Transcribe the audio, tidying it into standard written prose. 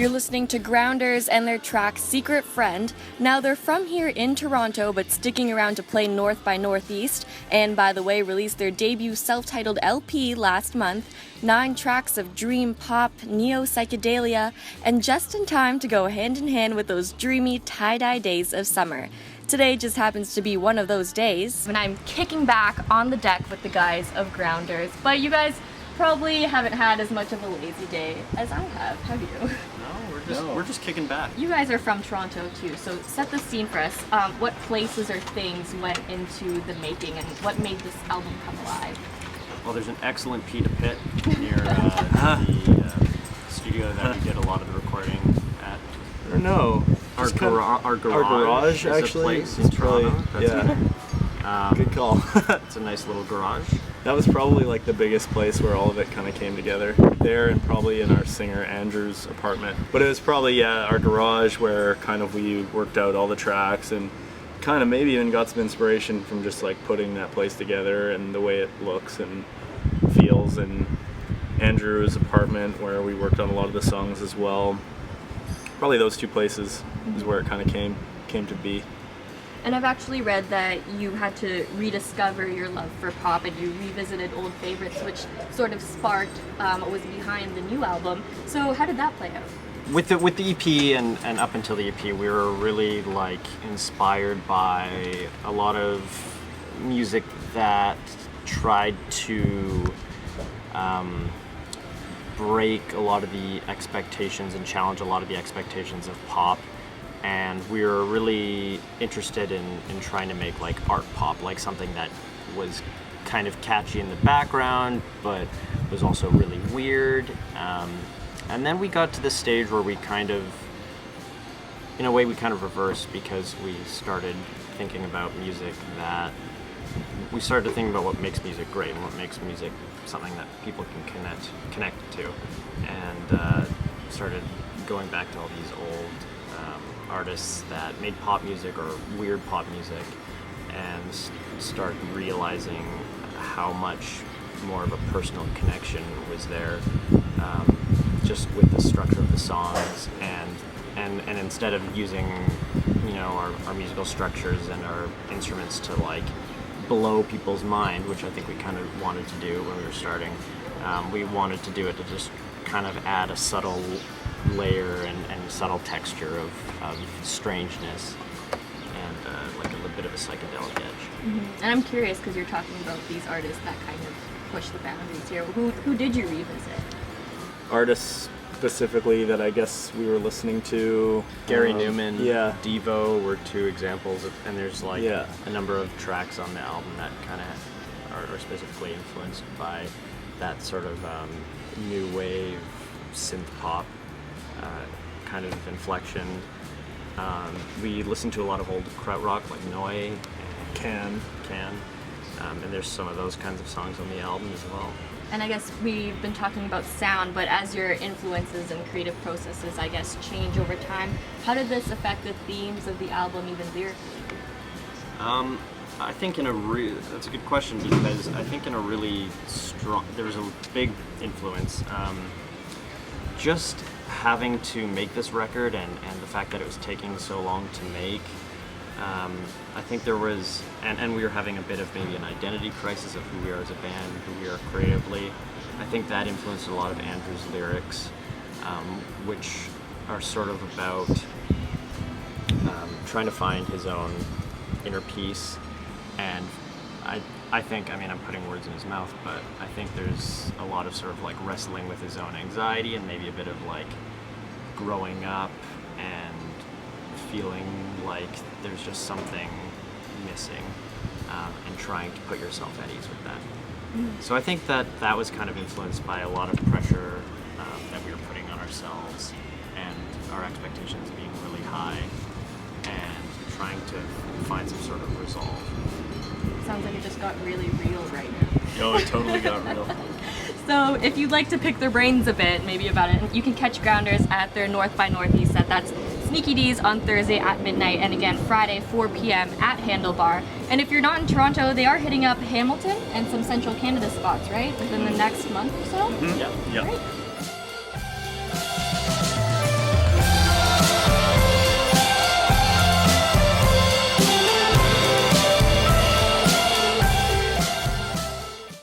You're listening to Grounders and their track Secret Friend. Now they're from here in Toronto but sticking around to play North by Northeast, and by the way released their debut self-titled LP last month. 9 tracks of dream pop, neo-psychedelia, and just in time to go hand in hand with those dreamy tie-dye days of summer. Today just happens to be one of those days when I'm kicking back on the deck with the guys of Grounders, but you guys probably haven't had as much of a lazy day as I have you? No, we're just kicking back. You guys are from Toronto too, so set the scene for us. What places or things went into the making and what made this album come alive? Well, there's an excellent pita pit near the studio that we did a lot of the recording at. I don't know. Our garage is actually a place in Toronto. Good call. It's a nice little garage. That was probably like the biggest place where all of it kind of came together. There and probably in our singer Andrew's apartment. But it was probably, our garage where kind of we worked out all the tracks and kind of maybe even got some inspiration from just like putting that place together and the way it looks and feels. And Andrew's apartment where we worked on a lot of the songs as well. Probably those 2 places is where it kind of came to be. And I've actually read that you had to rediscover your love for pop and you revisited old favorites, which sort of sparked what was behind the new album. So how did that play out? With the EP and up until the EP, we were really like inspired by a lot of music that tried to break a lot of the expectations and challenge a lot of the expectations of pop. And we were really interested in trying to make like art pop, like something that was kind of catchy in the background, but was also really weird. And then we got to this stage where we kind of, in a way, we kind of reversed because we started thinking about music that, we started to think about what makes music great and what makes music something that people can connect to. And started going back to all these old artists that made pop music or weird pop music and start realizing how much more of a personal connection was there just with the structure of the songs and instead of using our musical structures and our instruments to like blow people's mind, which I think we kind of wanted to do when we were starting, we wanted to do it to just kind of add a subtle layer and subtle texture of strangeness and like a little bit of a psychedelic edge. Mm-hmm. And I'm curious because you're talking about these artists that kind of push the boundaries here. Who did you revisit? Artists specifically that I guess we were listening to. Gary Newman, Devo were 2 examples and there's like a number of tracks on the album that kind of are specifically influenced by that sort of new wave synth pop kind of inflection. We listened to a lot of old krautrock like Noi and Can, and there's some of those kinds of songs on the album as well. And I guess we've been talking about sound, but as your influences and creative processes, I guess, change over time, how did this affect the themes of the album, even lyrically? I think that's a good question because I think in a really strong, there was a big influence. Just having to make this record and the fact that it was taking so long to make, I think there was, and we were having a bit of maybe an identity crisis of who we are as a band, who we are creatively. I think that influenced a lot of Andrew's lyrics, which are sort of about trying to find his own inner peace. And I think, I'm putting words in his mouth, but I think there's a lot of sort of like wrestling with his own anxiety and maybe a bit of like growing up and feeling like there's just something missing and trying to put yourself at ease with that. So I think that was kind of influenced by a lot of pressure that we were putting on ourselves and our expectations being really high and trying to find some sort of resolve. Sounds like it just got really real right now. Oh, it totally got real. So if you'd like to pick their brains a bit, maybe about it, you can catch Grounders at their North by Northeast set. That's Sneaky D's on Thursday at midnight, and again Friday 4 p.m. at Handlebar. And if you're not in Toronto, they are hitting up Hamilton and some Central Canada spots, right? Within the next month or so? Mm-hmm. Yeah. Great.